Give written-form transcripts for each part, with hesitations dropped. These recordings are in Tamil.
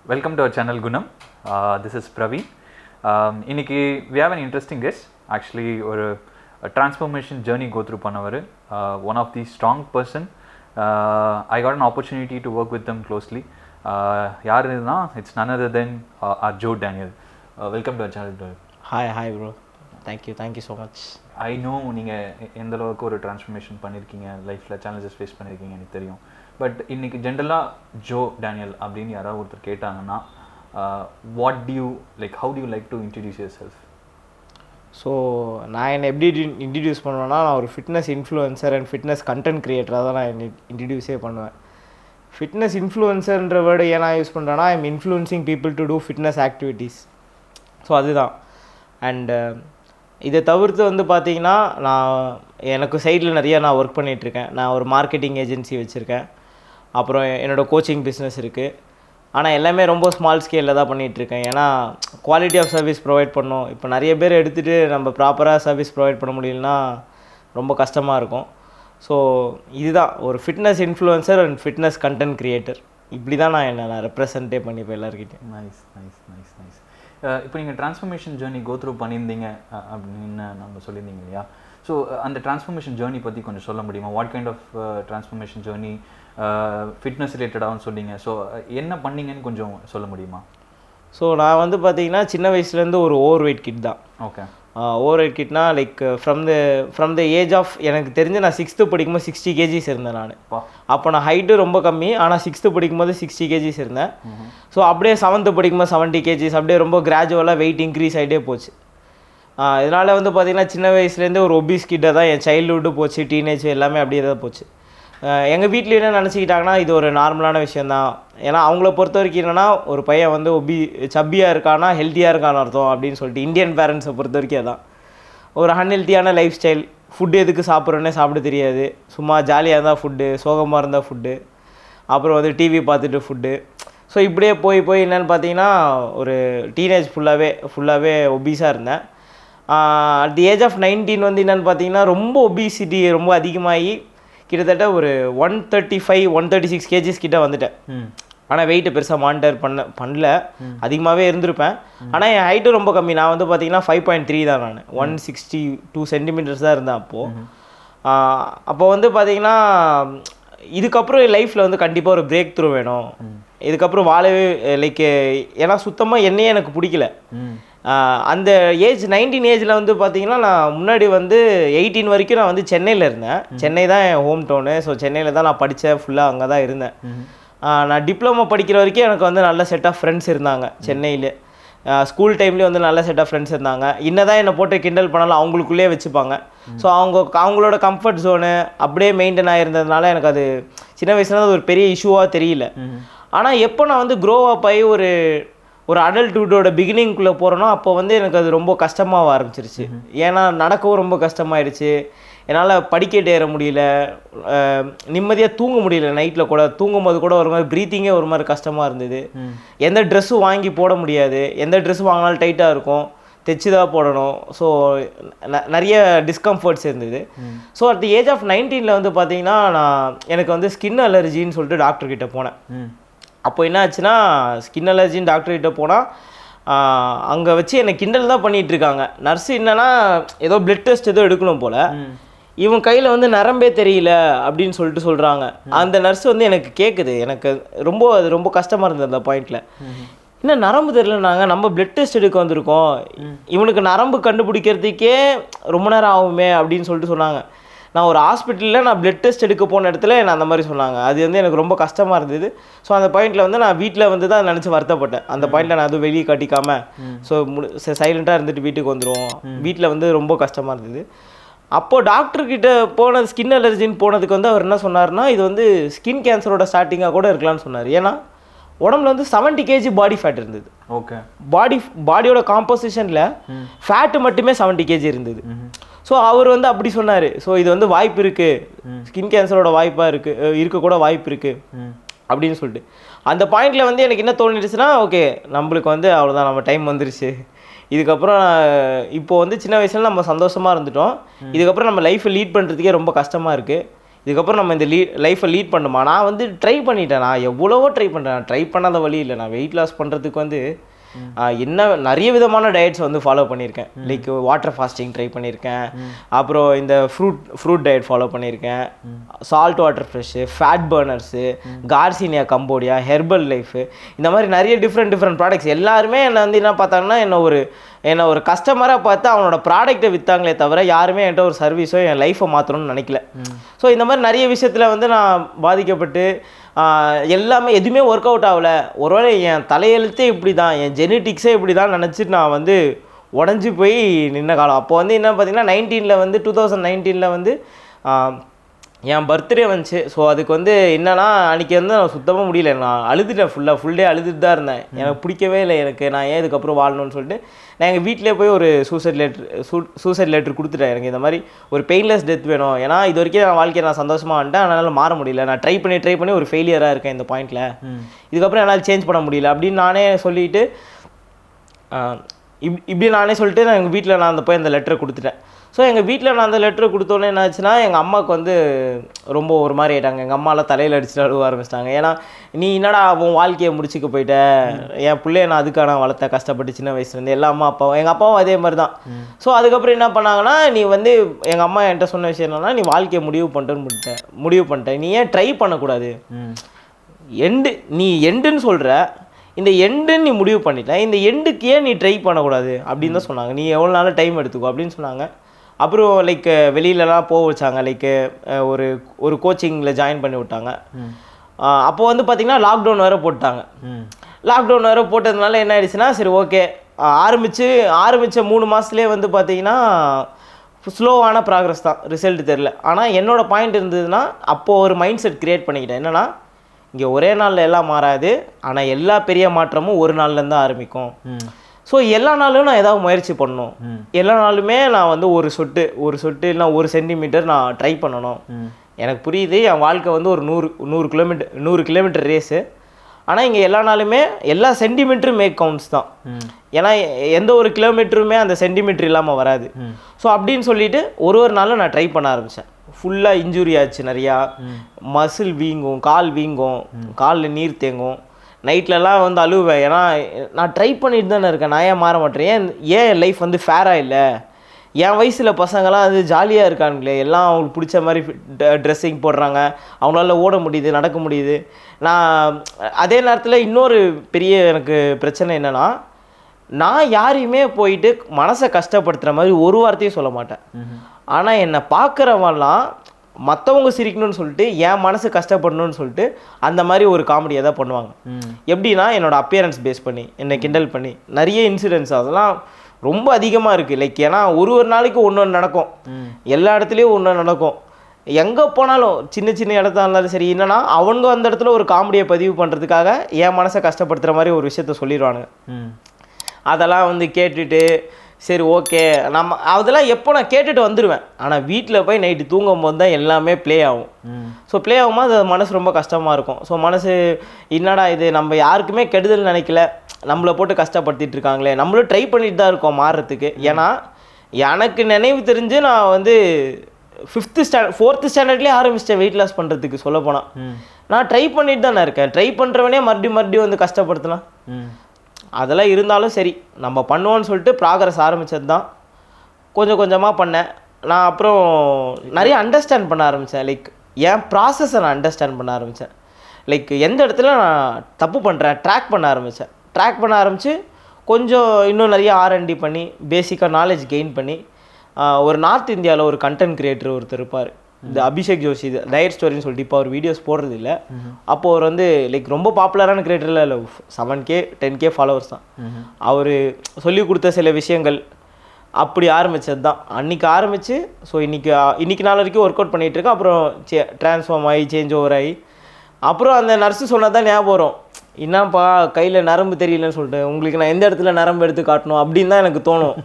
Welcome to our channel Gunam. This is Praveen. இன்னைக்கு we have an interesting guest. Actually ஒரு transformation journey go through பண்ணவர். One of the strong person. I got an opportunity to work with them closely. யாருன்னா it's none other than our Joe Daniel. Welcome to our channel. Hi bro. Thank you so much. I know நீங்கள் எந்த அளவுக்கு ஒரு டிரான்ஸ்ஃபர்மேஷன் பண்ணியிருக்கீங்க, லைஃப்பில் சேலஞ்சஸ் ஃபேஸ் பண்ணியிருக்கீங்க எனக்கு தெரியும். பட் இன்றைக்கி ஜென்ரலாக ஜோ டேனியல் அப்படின்னு யாராவது ஒருத்தர் கேட்டாங்கன்னா what do like how do like to introduce yourself? So நான் என்னை எப்படி இன்ட்ரடியூஸ் பண்ணுவேன்னா, நான் ஒரு fitness influencer and fitness content க்ரியேட்டராக தான் நான் இன்ட்ரடியூஸே பண்ணுவேன். ஃபிட்னஸ் இன்ஃப்ளூயன்சர்ன்ற வேர்டு ஏன் நான் யூஸ் பண்ணுறேன்னா, I am influencing people to do fitness activities. So அதுதான். அண்டு இதை தவிர்த்து வந்து பார்த்திங்கன்னா, எனக்கு சைடில் நிறையா நான் ஒர்க் பண்ணிகிட்ருக்கேன். நான் ஒரு மார்க்கெட்டிங் ஏஜென்சி வச்சுருக்கேன். அப்புறம் என்னோடய கோச்சிங் பிஸ்னஸ் இருக்குது. ஆனால் எல்லாமே ரொம்ப ஸ்மால் ஸ்கேலில் தான் பண்ணிகிட்ருக்கேன். ஏன்னா குவாலிட்டி ஆஃப் சர்வீஸ் ப்ரொவைட் பண்ணணும். இப்போ நிறைய பேர் எடுத்துகிட்டு நம்ம ப்ராப்பராக சர்வீஸ் ப்ரொவைட் பண்ண முடியலன்னா ரொம்ப கஷ்டமாக இருக்கும். ஸோ இதுதான் ஒரு fitness influencer and fitness content creator. இப்படி தான் நான் ரெப்ரசன்ட்டே பண்ணிப்பேன் எல்லாருக்கிட்டேயும். நைஸ். இப்போ நீங்கள் ட்ரான்ஸ்ஃபர்மேஷன் ஜேர்னி கோ த்ரூ பண்ணியிருந்தீங்க அப்படின்னு நம்ம சொல்லியிருந்தீங்க இல்லையா? ஸோ அந்த ட்ரான்ஸ்ஃபர்மேஷன் ஜேர்னி பற்றி கொஞ்சம் சொல்ல முடியுமா? What kind of transformation journey, fitness ரிலேட்டடாகவும் சொன்னீங்க. ஸோ என்ன பண்ணீங்கன்னு கொஞ்சம் சொல்ல முடியுமா? ஸோ நான் வந்து பார்த்தீங்கன்னா சின்ன வயசுலேருந்து ஒரு ஓவர் வெயிட் கிட் தான். ஓகே. ஓவர் வெயிட் கிட்னா like from the age of, எனக்கு தெரிஞ்சு நான் 6th படிக்கும்போது 60 kgs இருந்தேன் நான். அப்போ நான் ஹைட்டு ரொம்ப கம்மி, ஆனால் 6th படிக்கும்போது 60 kgs இருந்தேன். ஸோ அப்படியே 7th படிக்கும்போது 70 kgs, அப்படியே ரொம்ப கிராஜுவலாக வெயிட் இன்க்ரீஸ் ஆகிட்டே போச்சு. இதனால் வந்து பார்த்திங்கன்னா சின்ன வயசுலேருந்தே ஒரு ஒபீஸ் கிட்ட தான் என் சைல்டுஹுட்டு போச்சு, டீனேஜ் எல்லாமே அப்படியே தான் போச்சு. எங்கள் வீட்டில் என்ன நினச்சிக்கிட்டாங்கன்னா, இது ஒரு நார்மலான விஷயந்தான். ஏன்னா அவங்கள பொறுத்த வரைக்கும் என்னென்னா, ஒரு பையன் வந்து சப்பியாக இருக்கானா ஹெல்த்தியாக இருக்கான்னு அர்த்தம் அப்படின்னு சொல்லிட்டு இந்தியன் பேரண்ட்ஸை பொறுத்த வரைக்கும் அதான். ஒரு அன்ஹெல்த்தியான லைஃப் ஸ்டைல், ஃபுட்டு எதுக்கு சாப்பிட்றோன்னே சாப்பிட தெரியாது, சும்மா ஜாலியாக இருந்தால் ஃபுட்டு, சோகமாக இருந்தால் ஃபுட்டு, அப்புறம் வந்து டிவி பார்த்துட்டு ஃபுட்டு. ஸோ இப்படியே போய் என்னென்னு பார்த்தீங்கன்னா ஒரு டீனேஜ் ஃபுல்லாகவே ஒபீஸாக இருந்தேன். அட் தி ஏஜ் ஆஃப் 19 வந்து என்னென்னு பார்த்தீங்கன்னா ரொம்ப ஒபிசிட்டி ரொம்ப அதிகமாகி கிட்டத்தட்ட ஒரு 135-136 kgs கிட்ட வந்துட்டேன். ஆனால் வெயிட்டு பெருசாக மானிட்டர் பண்ணல, அதிகமாகவே இருந்திருப்பேன். ஆனால் என் ஹைட்டும் ரொம்ப கம்மி. நான் வந்து பார்த்தீங்கன்னா 5.3 தான். நான் 162 சென்டிமீட்டர்ஸ் தான் இருந்தேன் அப்போது. அப்போ வந்து பார்த்தீங்கன்னா இதுக்கப்புறம் என் லைஃப்பில் வந்து கண்டிப்பாக ஒரு பிரேக் த்ரூ வேணும். இதுக்கப்புறம் வாழவே லைக், ஏன்னா சுத்தமாக என்னையே எனக்கு பிடிக்கல. அந்த ஏஜ் 19 ஏஜில் வந்து பார்த்திங்கன்னா, நான் முன்னாடி வந்து 18 வரைக்கும் நான் வந்து சென்னையில் இருந்தேன். சென்னை தான் என் ஹோம் டவுனு. ஸோ சென்னையில் தான் நான் படித்தேன், ஃபுல்லாக அங்கே தான் இருந்தேன். நான் டிப்ளமோ படிக்கிற வரைக்கும் எனக்கு வந்து நல்ல செட் ஆஃப் ஃப்ரெண்ட்ஸ் இருந்தாங்க சென்னையில். ஸ்கூல் டைம்லேயும் வந்து நல்ல செட் ஆஃப் ஃப்ரெண்ட்ஸ் இருந்தாங்க. இன்னும் தான் என்னை போட்டு கிண்டல் பண்ணாலும் அவங்களுக்குள்ளேயே வச்சுப்பாங்க. ஸோ அவங்களோட கம்ஃபர்ட் ஜோனு அப்படியே மெயின்டைன் ஆகிருந்ததுனால எனக்கு அது சின்ன வயசுல அது ஒரு பெரிய இஷ்யூவாக தெரியல. ஆனால் எப்போ நான் வந்து க்ரோ அப் ஆகி ஒரு அடல்ட்ஹுட்டோட பிகினிங்குள்ளே போகிறேனோ அப்போ வந்து எனக்கு அது ரொம்ப கஷ்டமாக ஆரம்பிச்சிருச்சு. ஏன்னா நடக்கவும் ரொம்ப கஷ்டமாயிடுச்சு. என்னால் படிக்கட்டு ஏற முடியல, நிம்மதியாக தூங்க முடியல. நைட்டில் கூட தூங்கும்போது கூட ஒரு மாதிரி ப்ரீத்திங்கே ஒரு மாதிரி கஷ்டமாக இருந்தது. எந்த ட்ரெஸ்ஸும் வாங்கி போட முடியாது, எந்த ட்ரெஸ்ஸும் வாங்கினாலும் டைட்டாக இருக்கும், தைச்சி தான் போடணும். ஸோ நிறைய டிஸ்கம்ஃபர்ட்ஸ் இருந்தது. So at the age of 19 வந்து பார்த்தீங்கன்னா எனக்கு வந்து ஸ்கின் அலர்ஜின்னு சொல்லிட்டு டாக்டர்கிட்ட போனேன். அப்போ என்ன ஆச்சுன்னா, ஸ்கின் அலர்ஜின்னு டாக்டர்கிட்ட போனால் அங்கே வச்சு என்னை கிண்டல் தான் பண்ணிகிட்ருக்காங்க. நர்ஸு என்னென்னா ஏதோ பிளட் டெஸ்ட் ஏதோ எடுக்கணும் போல், இவன் கையில் வந்து நரம்பே தெரியல அப்படின்னு சொல்லிட்டு சொல்கிறாங்க. அந்த நர்ஸ் வந்து எனக்கு கேட்குது, எனக்கு அது ரொம்ப கஷ்டமாக இருந்தது அந்த பாயிண்டில். இன்னும் நரம்பு தெரியலனாங்க, நம்ம பிளட் டெஸ்ட் எடுக்க வந்திருக்கோம், இவனுக்கு நரம்பு கண்டுபிடிக்கிறதுக்கே ரொம்ப நேரம் ஆகுமே அப்படின்னு சொல்லிட்டு சொன்னாங்க. நான் ஒரு ஹாஸ்பிட்டலில் நான் பிளட் டெஸ்ட் எடுக்க போன இடத்துல நான் அந்த மாதிரி சொன்னாங்க. அது வந்து எனக்கு ரொம்ப கஷ்டமாக இருந்தது. ஸோ அந்த பாயிண்டில் வந்து நான் வீட்டில் வந்து தான் நினச்சி வருத்தப்பட்டேன். அந்த பாயிண்டில் நான் அதுவும் வெளியே காட்டிக்காமல் ஸோ சைலண்ட்டாக இருந்துட்டு வீட்டுக்கு வந்துடுவோம். வீட்டில் வந்து ரொம்ப கஷ்டமாக இருந்தது. அப்போது டாக்டர்கிட்ட போன ஸ்கின் அலர்ஜின்னு போனதுக்கு வந்து அவர் என்ன சொன்னார்னா, இது வந்து ஸ்கின் கேன்சரோட ஸ்டார்டிங்காக கூட இருக்கலாம்னு சொன்னார். ஏன்னா உடம்புல வந்து 70 kg பாடி ஃபேட் இருந்தது. ஓகே. பாடியோட காம்போசிஷனில் ஃபேட்டு மட்டுமே 70 kg இருந்தது. ஸோ அவர் வந்து அப்படி சொன்னார். ஸோ இது வந்து வாய்ப்பு இருக்குது, ஸ்கின் கேன்சரோட வாய்ப்பாக இருக்கக்கூட வாய்ப்பு இருக்குது அப்படின்னு சொல்லிட்டு அந்த பாயிண்டில் வந்து எனக்கு என்ன தோணிடுச்சுன்னா, ஓகே நம்மளுக்கு வந்து அவ்வளோதான், நம்ம டைம் வந்துருச்சு. இதுக்கப்புறம் இப்போ வந்து சின்ன வயசில் நம்ம சந்தோஷமாக இருந்துட்டோம், இதுக்கப்புறம் நம்ம லைஃப்பை லீட் பண்ணுறதுக்கே ரொம்ப கஷ்டமாக இருக்குது. இதுக்கப்புறம் நம்ம இந்த லைஃப்பை லீட் பண்ணுமா. நான் வந்து ட்ரை பண்ணிட்டேன், நான் எவ்வளவோ ட்ரை பண்ணுறேன், ட்ரை பண்ணாத வழி இல்லை. நான் வெயிட் லாஸ் பண்ணுறதுக்கு வந்து என்ன நிறைய விதமான டயட்ஸ் வந்து ஃபாலோ பண்ணியிருக்கேன். லைக் வாட்டர் ஃபாஸ்டிங் ட்ரை பண்ணியிருக்கேன், அப்புறம் இந்த ஃப்ரூட் டயட் ஃபாலோ பண்ணியிருக்கேன், salt water fresh, fat burners, garcinia cambogia, Herbalife, இந்த மாதிரி நிறைய டிஃப்ரெண்ட் ப்ராடக்ட்ஸ். எல்லாருமே என்னை வந்து என்ன பார்த்தாங்கன்னா என்னை ஒரு கஸ்டமராக பார்த்து அவனோட ப்ராடக்ட்டை விற்றாங்களே தவிர யாருமே என்கிட்ட ஒரு சர்வீஸோ என் லைஃப்பை மாற்றணும்னு நினைக்கல. ஸோ இந்த மாதிரி நிறைய விஷயத்தில் வந்து நான் பாதிக்கப்பட்டு எல்லாமே எதுவுமே ஒர்க் அவுட் ஆகலை. ஒருவேளை என் தலையெழுத்தே இப்படி தான், என் ஜெனட்டிக்ஸே இப்படி தான் நினச்சிட்டு நான் வந்து உடஞ்சி போய் நின்ன காலம். அப்போ வந்து என்ன பார்த்தீங்கன்னா 2019 வந்து என் பர்த்டே வந்துச்சு. ஸோ அதுக்கு வந்து என்னன்னா அன்றைக்கி வந்து நான் சுத்தமாக முடியல, நான் அழுதுட்டேன், ஃபுல் டே அழுதுட்டு தான் இருந்தேன். எனக்கு பிடிக்கவே இல்லை, நான் ஏன் இதுக்கப்புறம் வாழணும்னு சொல்லிட்டு நான் எங்கள் வீட்டிலே போய் ஒரு சூசைட் லெட்டர் கொடுத்துட்டேன். எனக்கு இந்த மாதிரி ஒரு பெயின்லெஸ் டெத் வேணும், ஏன்னா இது வரைக்கும் நான் வாழ்க்கையை நான் சந்தோஷமாக வந்துட்டேன், அதனால் மாற முடியல, நான் ட்ரை பண்ணி ஒரு ஃபெயிலியராக இருக்கேன் இந்த பாயிண்டில், இதுக்கப்புறம் என்னால் சேஞ்ச் பண்ண முடியல அப்படின்னு நானே சொல்லிவிட்டு இப்படி நானே சொல்லிட்டு நான் எங்கள் வீட்டில் நான் போய் அந்த லெட்டரை கொடுத்துட்டேன். ஸோ எங்கள் வீட்டில் நான் அந்த லெட்டரை கொடுத்தோன்னே என்ன ஆச்சுன்னா எங்கள் அம்மாவுக்கு வந்து ரொம்ப ஒரு மாதிரி ஆகிட்டாங்க. எங்கள் அம்மாலாம் தலையில் அடிச்சுட்டு அழுவ ஆரம்பிச்சிட்டாங்க. ஏன்னா நீ என்னடா உன் வாழ்க்கையை முடிச்சுக்க போயிட்ட, என் பிள்ளைய நான் அதுக்கான வளர்த்த கஷ்டப்பட்டு சின்ன வயசுலேருந்து எல்லா அம்மா அப்பாவும், எங்கள் அப்பாவும் அதே மாதிரி தான். ஸோ அதுக்கப்புறம் என்ன பண்ணாங்கன்னா, நீ வந்து எங்கள் அம்மா என்கிட்ட சொன்ன விஷயம் என்னன்னா, நீ வாழ்க்கையை முடிவு பண்ணிட்டேன், நீ ஏன் ட்ரை பண்ணக்கூடாது, நீ எண்டுன்னு சொல்கிற, இந்த எண்டுன்னு நீ முடிவு பண்ணிட்டேன், இந்த எண்டுக்கு ஏன் நீ ட்ரை பண்ணக்கூடாது அப்படின்னு தான் சொன்னாங்க. நீ எவ்வளோ நாள் டைம் எடுத்துக்கோ அப்படின்னு சொன்னாங்க. அப்புறம் லைக் வெளியிலலாம் போக வச்சாங்க, லைக் ஒரு கோச்சிங்கில் ஜாயின் பண்ணி விட்டாங்க. அப்போ வந்து பார்த்திங்கன்னா லாக்டவுன் வேறு போட்டாங்க. லாக்டவுன் வேறு போட்டதுனால என்ன ஆயிடுச்சுன்னா, சரி ஓகே ஆரம்பித்த 3 மாதத்துலேயே வந்து பார்த்திங்கன்னா ஸ்லோவான ப்ராக்ரஸ் தான், ரிசல்ட் தெரில. ஆனால் என்னோடய பாயிண்ட் இருந்ததுன்னா அப்போது ஒரு மைண்ட் செட் க்ரியேட் பண்ணிக்கிட்டேன். என்னென்னா இங்கே ஒரே நாளில் எல்லாம் மாறாது, ஆனால் எல்லா பெரிய மாற்றமும் ஒரு நாள்லேருந்து தான் ஆரம்பிக்கும். ஸோ எல்லா நாளும் நான் ஏதாவது முயற்சி பண்ணணும், எல்லா நாளுமே நான் வந்து ஒரு சொட்டு இல்லைனா 1 சென்டிமீட்டர் நான் ட்ரை பண்ணணும். எனக்கு புரியுது என் வாழ்க்கை வந்து ஒரு 100 கிலோமீட்டர் ரேஸு, ஆனால் இங்கே எல்லா நாளுமே எல்லா சென்டிமீட்டரும் மேக் கவுண்ட்ஸ் தான். ஏன்னா எந்த ஒரு கிலோமீட்டருமே அந்த சென்டிமீட்டர் இல்லாமல் வராது. ஸோ அப்படின்னு சொல்லிட்டு ஒரு நாளும் நான் ட்ரை பண்ண ஆரம்பித்தேன். ஃபுல்லாக இன்ஜுரி ஆச்சு, நிறையா மசில் வீங்கும், கால் வீங்கும், காலில் நீர் தேங்கும், நைட்லலாம் வந்து அழுவேன். ஏன்னா நான் ட்ரை பண்ணிட்டு தானே இருக்கேன், நான் ஏன் மாற மாட்டேன், ஏன் என் லைஃப் வந்து ஃபேராக இல்லை, என் வயசில் பசங்களாம் அது ஜாலியாக இருக்கானுங்களே, எல்லாம் அவங்களுக்கு பிடிச்ச மாதிரி ட்ரெஸ்ஸிங் போடுறாங்க, அவங்களால ஓட முடியுது, நடக்க முடியுது. நான் அதே நேரத்தில் இன்னொரு பெரிய எனக்கு பிரச்சனை என்னென்னா, நான் யாரையுமே போயிட்டு மனசை கஷ்டப்படுத்துகிற மாதிரி ஒரு வார்த்தையும் சொல்ல மாட்டேன். ஆனால் என்னை பார்க்குறவங்கலாம் மற்றவங்க சிரிக்கணும்னு சொல்லிட்டு என் மனசு கஷ்டப்படணும்னு சொல்லிட்டு அந்த மாதிரி ஒரு காமெடியை தான் பண்ணுவாங்க. எப்படின்னா என்னோட அப்பியரன்ஸ் பேஸ் பண்ணி என்னை கிண்டல் பண்ணி நிறைய இன்சிடென்ட்ஸ் அதெல்லாம் ரொம்ப அதிகமாக இருக்குது. லைக் ஏன்னா ஒரு நாளைக்கு ஒன்று நடக்கும், எல்லா இடத்துலையும் ஒன்று நடக்கும், எங்கே போனாலும் சின்ன இடத்தா இருந்தாலும் சரி. என்னன்னா அவங்க அந்த இடத்துல ஒரு காமெடியை பதிவு பண்ணுறதுக்காக என் மனசை கஷ்டப்படுத்துகிற மாதிரி ஒரு விஷயத்த சொல்லிடுவானுங்க. அதெல்லாம் வந்து கேட்டுட்டு சரி ஓகே நம்ம அதெல்லாம் எப்போ நான் கேட்டுட்டு வந்துடுவேன். ஆனால் வீட்டில் போய் நைட்டு தூங்கும் போது தான் எல்லாமே ப்ளே ஆகும். ஸோ ப்ளே ஆகும்போது அது மனசு ரொம்ப கஷ்டமாக இருக்கும். ஸோ மனசு என்னடா இது, நம்ம யாருக்குமே கெடுதல் நினைக்கல, நம்மளை போட்டு கஷ்டப்படுத்திட்டு இருக்காங்களே, நம்மளும் ட்ரை பண்ணிட்டு தான் இருக்கோம் மாறுறதுக்கு. ஏன்னா எனக்கு நினைவு தெரிஞ்சு நான் வந்து 4th ஸ்டாண்டர்ட்லேயே ஆரம்பிச்சிட்டேன் வெயிட் லாஸ் பண்ணுறதுக்கு. சொல்ல போனால் நான் ட்ரை பண்ணிட்டு தானே இருக்கேன், ட்ரை பண்ணுறவனே மறுபடியும் வந்து கஷ்டப்படுத்தலாம். அதெல்லாம் இருந்தாலும் சரி நம்ம பண்ணுவோன்னு சொல்லிட்டு ப்ராக்ரஸ் ஆரம்பித்தது தான். கொஞ்சமாக பண்ணேன் நான். அப்புறம் நிறைய அண்டர்ஸ்டாண்ட் பண்ண ஆரம்பித்தேன். லைக் என் ப்ராசஸை நான் அண்டர்ஸ்டாண்ட் பண்ண ஆரம்பித்தேன். லைக் எந்த இடத்துல நான் தப்பு பண்ணுறேன் ட்ராக் பண்ண ஆரம்பித்து கொஞ்சம் இன்னும் நிறைய R&D பண்ணி பேசிக்காக நாலேஜ் கெயின் பண்ணி ஒரு நார்த் இந்தியாவில் ஒரு கண்டென்ட் கிரியேட்டர் ஒருத்தர் இருப்பார், இந்த அபிஷேக் ஜோஷி, இது டயட் ஸ்டோரின்னு சொல்லிட்டு இப்போ அவர் வீடியோஸ் போடுறது இல்லை. அப்போது அவர் வந்து லைக் ரொம்ப பாப்புலரான கிரியேட்டரில் இல்லை, 7K 10K ஃபாலோவர்ஸ் தான். அவர் சொல்லி கொடுத்த சில விஷயங்கள் அப்படி ஆரம்பித்தது தான் அன்றைக்கி ஆரம்பித்து. ஸோ இன்றைக்கி நாள் வரைக்கும் ஒர்க் அவுட் பண்ணிகிட்ருக்கேன். அப்புறம் ட்ரான்ஸ்ஃபார்ம் ஆகி சேஞ்ச் ஓவர் ஆகி அப்புறம் அந்த நர்ஸு சொன்னது தான் ஞாபகம் வரும், என்னப்பா கையில் நரம்பு தெரியலன்னு சொல்லிட்டு, உங்களுக்கு நான் எந்த இடத்துல நரம்பு எடுத்து காட்டணும் அப்படின்னு தான் எனக்கு தோணும்.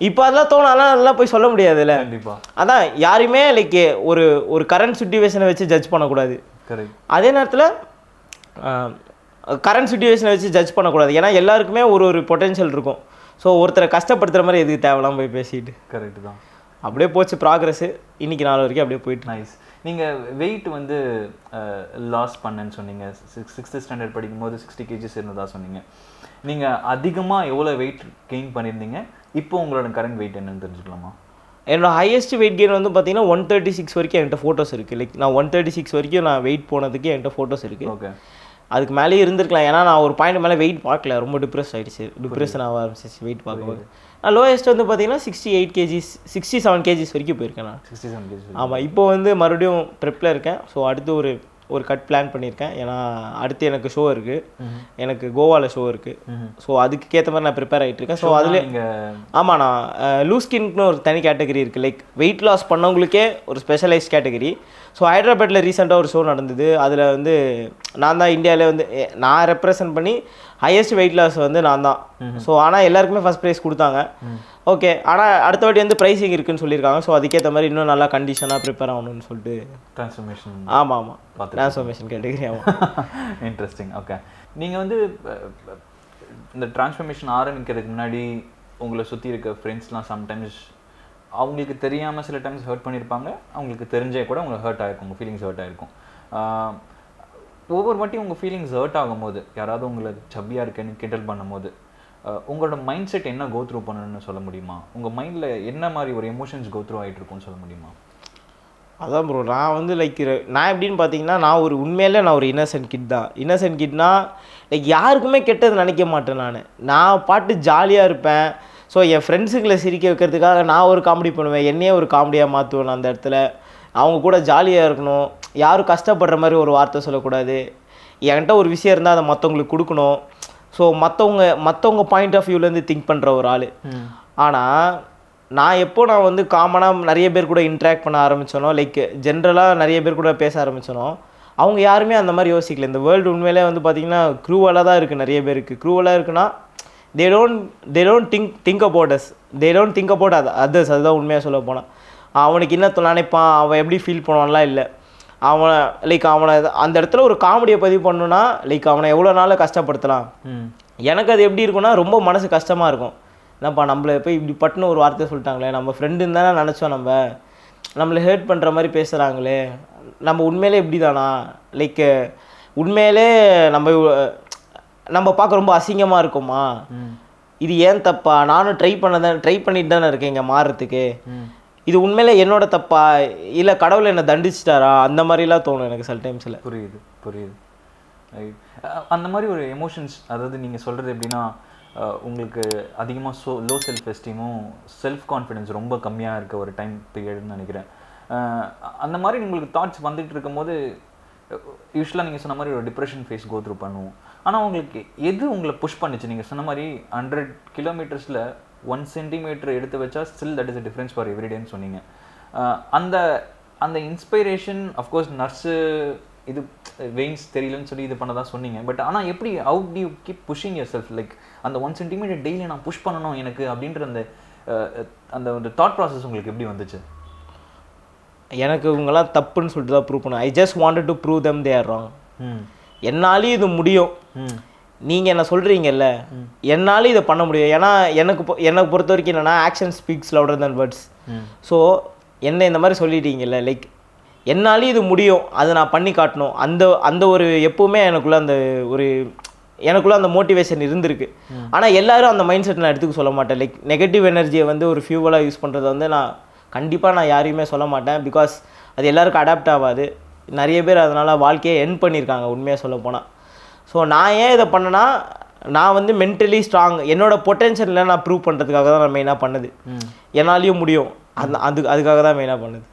இப்போ அதெல்லாம் தோணும், ஆனால் அதெல்லாம் போய் சொல்ல முடியாதுல்ல. அதான் யாரையுமே லைக் ஒரு கரண்ட் சுச்சுவேஷனை வச்சு ஜட்ஜ் பண்ணக்கூடாது. அதே நேரத்தில் கரண்ட் சுச்சுவேஷனை வச்சு ஜட்ஜ் பண்ணக்கூடாது. ஏன்னா எல்லாருக்குமே ஒரு பொட்டென்ஷியல் இருக்கும். ஸோ ஒருத்தரை கஷ்டப்படுத்துகிற மாதிரி எதுக்கு தேவையில்லாம போய் பேசிட்டு. கரெக்டு தான். அப்படியே போச்சு ப்ராக்ரஸ்ஸு, இன்றைக்கி நாள் வரைக்கும் அப்படியே போயிட்டு. நைஸ். நீங்கள் வெயிட் வந்து லாஸ் பண்ணேன்னு சொன்னீங்க. சிக்ஸ்த்து ஸ்டாண்டர்ட் படிக்கும்போது 60 kgs இருந்ததா சொன்னீங்க. நீங்கள் அதிகமாக எவ்வளோ வெயிட் கெயின் பண்ணியிருந்தீங்க? இப்போ உங்களோட கரண்ட் வெயிட் என்னன்னு தெரிஞ்சுக்கலாமா? என்னோட ஹையஸ்ட் வெயிட் கெயின் வந்து பார்த்தீங்கன்னா 136 வரைக்கும் என்கிட்ட ஃபோட்டோஸ் இருக்குது. லைக் நான் 136 வரைக்கும் நான் வெயிட் போனதுக்கு என்கிட்ட ஃபோட்டோஸ் இருக்குது. ஓகே. அதுக்கு மேலேயே இருந்திருக்கலாம். ஏன்னா நான் ஒரு பாயிண்ட் மேலே வெயிட் பார்க்கல, ரொம்ப டிப்ரெஸ் ஆகிடுச்சு. டிப்ரெஷன் ஆக ஆரம்பிச்சிச்சு வெயிட் பார்க்கும்போது. நான் லோயஸ்ட் வந்து பார்த்தீங்கன்னா 68 kgs 67 kgs வரைக்கும் போயிருக்கேன் நான். 67 kgs. ஆமாம். இப்போ வந்து மறுபடியும் ப்ரெப்பில் இருக்கேன். ஸோ அடுத்து ஒரு கட் பிளான் பண்ணியிருக்கேன். ஏன்னா அடுத்து எனக்கு ஷோ இருக்குது, எனக்கு கோவாவில் ஷோ இருக்குது. ஸோ அதுக்கேற்ற மாதிரி நான் ப்ரிப்பேர் ஆகிட்டு இருக்கேன். ஸோ அதில் ஆமாம், நான் லூஸ் ஸ்கின்க்குன்னு ஒரு தனி கேட்டகரி இருக்குது. லைக் வெயிட் லாஸ் பண்ணவங்களுக்கே ஒரு ஸ்பெஷலைஸ்ட் கேட்டகரி. ஸோ ஹைதராபாத்தில் ரீசெண்டாக ஒரு ஷோ நடந்தது. அதில் வந்து நான் தான் இந்தியாவிலே வந்து நான் ரெப்ரசன்ட் பண்ணி ஹையஸ்ட் வெயிட் லாஸ் வந்து நான் தான். ஸோ ஆனால் எல்லாருக்குமே ஃபஸ்ட் ப்ரைஸ் கொடுத்தாங்க. ஓகே, ஆனால் அடுத்த வாட்டி வந்து ப்ரைஸிங் இருக்குன்னு சொல்லியிருக்காங்க. ஸோ அதுக்கேற்ற மாதிரி இன்னும் நல்லா கண்டிஷனாக ப்ரிப்பேர் ஆகணும்னு சொல்லிட்டு ட்ரான்ஸ்ஃபர்மேஷன். ஆமாம், ட்ரான்ஸ்ஃபர்மேஷன் கேட்டகரி. ஆமாம். இன்ட்ரெஸ்டிங். ஓகே, நீங்கள் வந்து இந்த ட்ரான்ஸ்ஃபர்மேஷன் ஆரம்பிக்கிறதுக்கு முன்னாடி உங்களை சுற்றி இருக்க ஃப்ரெண்ட்ஸ்லாம் சம்டைம்ஸ் அவங்களுக்கு தெரியாமல் சில டைம்ஸ் ஹர்ட் பண்ணியிருப்பாங்க, அவங்களுக்கு தெரிஞ்சே கூட உங்களுக்கு ஹர்ட் ஆகிருக்கும், உங்கள் ஃபீலிங்ஸ் ஹர்ட் ஆகிருக்கும். ஒவ்வொரு வாட்டியும் உங்கள் ஃபீலிங்ஸ் ஹர்ட் ஆகும்போது, யாராவது உங்களை சப்பியாக இருக்கேன்னு கிண்டல் பண்ணும்போது, உங்களோட மைண்ட் செட் என்ன கோ த்ரூ பண்ணணும்னு சொல்ல முடியுமா? உங்கள் மைண்டில் என்ன மாதிரி ஒரு எமோஷன்ஸ் கோ த்ரூ ஆகிட்டு இருக்கும்னு சொல்ல முடியுமா? அதான் ப்ரோ, நான் வந்து லைக் நான் எப்படின்னு பார்த்தீங்கன்னா, நான் உண்மையிலே நான் ஒரு இன்னசென்ட் கிட் தான். இன்னசென்ட் கிட்னா லைக் யாருக்குமே கெட்டது நினைக்க மாட்டேன். நான் பாட்டு ஜாலியாக இருப்பேன். ஸோ என் ஃப்ரெண்ட்ஸுங்களை சிரிக்க வைக்கிறதுக்காக நான் ஒரு காமெடி பண்ணுவேன், என்னையே ஒரு காமெடியாக மாற்றுவேன். அந்த இடத்துல அவங்க கூட ஜாலியாக இருக்கணும், யாரும் கஷ்டப்படுற மாதிரி ஒரு வார்த்தை சொல்லக்கூடாது. என்கிட்ட ஒரு விஷயம் இருந்தால் அதை மற்றவங்களுக்கு கொடுக்கணும். ஸோ மற்றவங்க பாயிண்ட் ஆஃப் வியூலேருந்து திங்க் பண்ணுற ஒரு ஆள். ஆனால் நான் வந்து காமனாக நிறைய பேர் கூட இன்ட்ராக்ட் பண்ண ஆரம்பித்தனோ, லைக் ஜென்ரலாக நிறைய பேர் கூட பேச ஆரம்பித்தனோ, அவங்க யாருமே அந்த மாதிரி யோசிக்கல. இந்த வேர்ல்டு உண்மையிலே வந்து பார்த்திங்கன்னா க்ரூவலாக தான் இருக்குது. நிறைய பேருக்கு க்ரூவலாக இருக்குன்னா they don't think about us, they don't think about others. அதுதான் உண்மையாக சொல்ல போனால். அவனுக்கு என்ன நினைப்பான், அவன் எப்படி ஃபீல் பண்ணுவான்லாம் இல்லை. அவனை அந்த இடத்துல ஒரு காமெடியை பதிவு பண்ணணுன்னா லைக் அவனை எவ்வளோ நாள் கஷ்டப்படுத்தலாம். எனக்கு அது எப்படி இருக்குன்னா ரொம்ப மனசு கஷ்டமாக இருக்கும். என்னப்பா நம்மளை போய் இப்படி பட்டுன்னு ஒரு வார்த்தை சொல்லிட்டாங்களே, நம்ம ஃப்ரெண்டுன்னு தானே நினச்சோம், நம்மளை ஹேர்ட் பண்ணுற மாதிரி பேசுகிறாங்களே, நம்ம உண்மையிலே இப்படி தானா, லைக் உண்மையிலே நம்ம பார்க்க ரொம்ப அசிங்கமாக இருக்குமா, இது ஏன் தப்பா, நானும் ட்ரை பண்ணிட்டு தானே இருக்கேன் இங்கே மாறுறதுக்கு, இது உண்மையிலே என்னோட தப்பா இல்லை கடவுள் என்னை தண்டிச்சிட்டாரா, அந்த மாதிரிலாம் தோணும் எனக்கு சில டைம்ஸில். புரியுது. அந்த மாதிரி ஒரு எமோஷன்ஸ், அதாவது நீங்கள் சொல்கிறது எப்படின்னா உங்களுக்கு அதிகமாக லோ செல்ஃப் எஸ்டீமும் செல்ஃப் கான்ஃபிடென்ஸ் ரொம்ப கம்மியாக இருக்க ஒரு டைம் பீரியட்னு நினைக்கிறேன். அந்த மாதிரி உங்களுக்கு தாட்ஸ் வந்துட்டு இருக்கும்போது யூஸ்வலாக நீங்கள் சொன்ன மாதிரி ஒரு டிப்ரெஷன் ஃபேஸ் கோ த்ரூ பண்ணுவோம். ஆனால் உங்களுக்கு எது உங்களை புஷ் பண்ணிச்சு? நீங்கள் சொன்ன மாதிரி 100 kilometers 1 centimeter எடுத்து வச்சா still that is a difference for எவ்ரிடேன்னு சொன்னீங்க. அந்த இன்ஸ்பைரேஷன் அஃப்கோர்ஸ் நர்ஸு இது வெயின்ஸ் தெரியலன்னு சொல்லி இது பண்ணதான் சொன்னீங்க. பட் ஆனால் எப்படி how do you keep pushing yourself, like அந்த 1 centimeter டெய்லி நான் புஷ் பண்ணணும் எனக்கு அப்படின்ற அந்த ஒரு தாட் ப்ராசஸ் உங்களுக்கு எப்படி வந்துச்சு? எனக்கு இவங்கெல்லாம் தப்புன்னு சொல்லிட்டு தான் ப்ரூவ் பண்ணேன். I just wanted to prove them they are wrong. என்னாலையும் இது முடியும், நீங்கள் என்ன சொல்கிறீங்கல்ல, என்னாலும் இதை பண்ண முடியும். ஏன்னா எனக்கு பொறுத்த வரைக்கும் என்னென்னா ஆக்ஷன் ஸ்பீக்ஸ் லவுடர் தென் வேர்ட்ஸ். ஸோ என்ன இந்த மாதிரி சொல்லிட்டீங்கல்ல, லைக் என்னாலையும் இது முடியும், அதை நான் பண்ணி காட்டணும். அந்த ஒரு எப்போவுமே எனக்குள்ளே அந்த மோட்டிவேஷன் இருந்திருக்கு. ஆனால் எல்லோரும் அந்த மைண்ட் செட் நான் எடுத்துக்க சொல்ல மாட்டேன். லைக் நெகட்டிவ் எனர்ஜியை வந்து ஒரு ஃபியூவலாக யூஸ் பண்ணுறதை வந்து நான் யாரையுமே சொல்ல மாட்டேன். பிகாஸ் அது எல்லாருக்கும் அடாப்ட் ஆகாது. நிறைய பேர் அதனால் வாழ்க்கையை எண்ட் பண்ணியிருக்காங்க உண்மையாக சொல்ல போனால். ஸோ நான் ஏன் இதை பண்ணேன்னா, நான் வந்து மென்டலி ஸ்ட்ராங், என்னோடய பொட்டென்ஷியலில் நான் ப்ரூவ் பண்ணுறதுக்காக தான் நான் மெயினாக பண்ணது. என்னாலையும் முடியும், அதுக்காக தான் மெயினாக பண்ணுது.